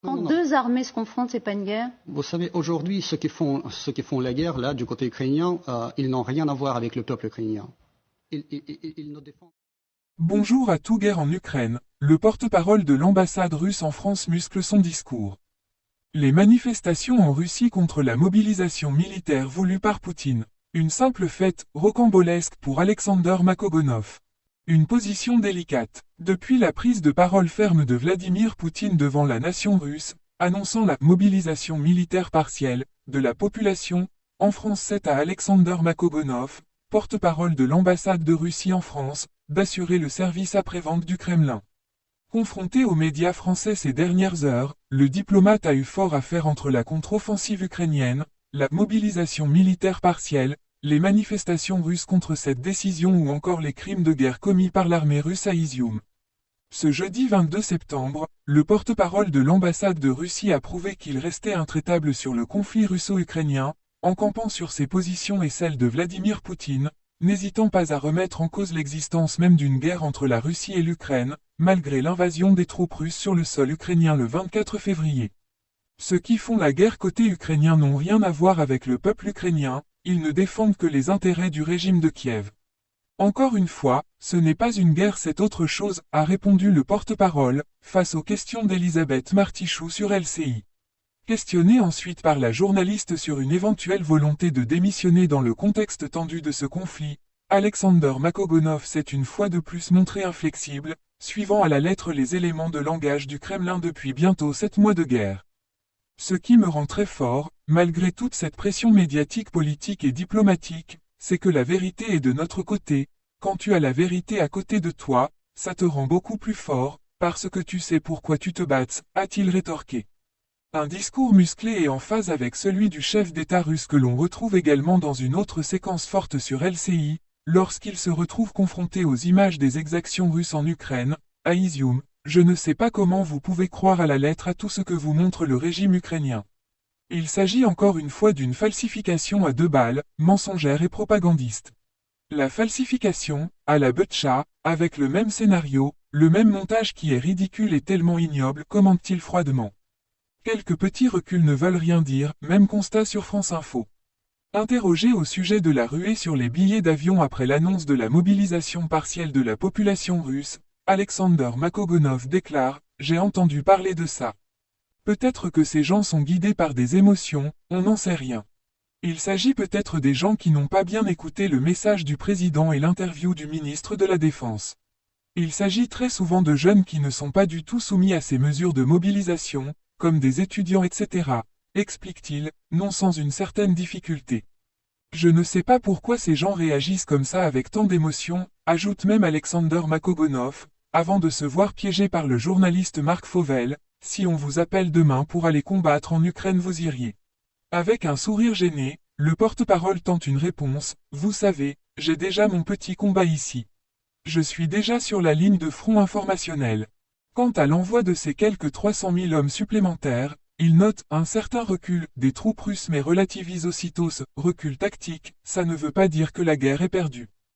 Quand deux armées se confrontent, c'est pas une guerre? Vous savez, aujourd'hui, ceux qui font la guerre, là, du côté ukrainien, ils n'ont rien à voir avec le peuple ukrainien. Ils ne défendent... Bonjour à tout guerre en Ukraine, le porte-parole de l'ambassade russe en France muscle son discours. Les manifestations en Russie contre la mobilisation militaire voulue par Poutine. Une simple fête, rocambolesque pour Alexander Makogonov. Une position délicate. Depuis la prise de parole ferme de Vladimir Poutine devant la nation russe, annonçant la mobilisation militaire partielle de la population, en France c'est à Alexander Makogonov, porte-parole de l'ambassade de Russie en France, d'assurer le service après-vente du Kremlin. Confronté aux médias français ces dernières heures, le diplomate a eu fort à faire entre la contre-offensive ukrainienne, la mobilisation militaire partielle, les manifestations russes contre cette décision ou encore les crimes de guerre commis par l'armée russe à Izium. Ce jeudi 22 septembre, le porte-parole de l'ambassade de Russie a prouvé qu'il restait intraitable sur le conflit russo-ukrainien, en campant sur ses positions et celles de Vladimir Poutine, n'hésitant pas à remettre en cause l'existence même d'une guerre entre la Russie et l'Ukraine, malgré l'invasion des troupes russes sur le sol ukrainien le 24 février. Ceux qui font la guerre côté ukrainien n'ont rien à voir avec le peuple ukrainien, ils ne défendent que les intérêts du régime de Kiev. Encore une fois, ce n'est pas une guerre, c'est autre chose, a répondu le porte-parole, face aux questions d'Elisabeth Martichoux sur LCI. Questionné ensuite par la journaliste sur une éventuelle volonté de démissionner dans le contexte tendu de ce conflit, Alexander Makogonov s'est une fois de plus montré inflexible, suivant à la lettre les éléments de langage du Kremlin depuis bientôt 7 mois de guerre. Ce qui me rend très fort, malgré toute cette pression médiatique, politique et diplomatique, c'est que la vérité est de notre côté. Quand tu as la vérité à côté de toi, ça te rend beaucoup plus fort, parce que tu sais pourquoi tu te bats, a-t-il rétorqué. Un discours musclé et en phase avec celui du chef d'État russe que l'on retrouve également dans une autre séquence forte sur LCI, lorsqu'il se retrouve confronté aux images des exactions russes en Ukraine, à Izium. Je ne sais pas comment vous pouvez croire à la lettre à tout ce que vous montre le régime ukrainien. Il s'agit encore une fois d'une falsification à 2 balles, mensongère et propagandiste. La falsification, à la Butcha, avec le même scénario, le même montage qui est ridicule et tellement ignoble, commente-t-il froidement. Quelques petits reculs ne veulent rien dire, même constat sur France Info. Interrogé au sujet de la ruée sur les billets d'avion après l'annonce de la mobilisation partielle de la population russe, Alexander Makogonov déclare « J'ai entendu parler de ça. Peut-être que ces gens sont guidés par des émotions, on n'en sait rien. Il s'agit peut-être des gens qui n'ont pas bien écouté le message du président et l'interview du ministre de la Défense. Il s'agit très souvent de jeunes qui ne sont pas du tout soumis à ces mesures de mobilisation, comme des étudiants etc., explique-t-il, non sans une certaine difficulté. Je ne sais pas pourquoi ces gens réagissent comme ça avec tant d'émotion, ajoute même Alexander Makogonov, avant de se voir piégé par le journaliste Marc Fauvel, si on vous appelle demain pour aller combattre en Ukraine vous iriez. Avec un sourire gêné, le porte-parole tente une réponse, vous savez, j'ai déjà mon petit combat ici. Je suis déjà sur la ligne de front informationnel. Quant à l'envoi de ces quelques 300 000 hommes supplémentaires, il note un certain recul des troupes russes mais relativise aussitôt ce recul tactique, ça ne veut pas dire que la guerre est perdue.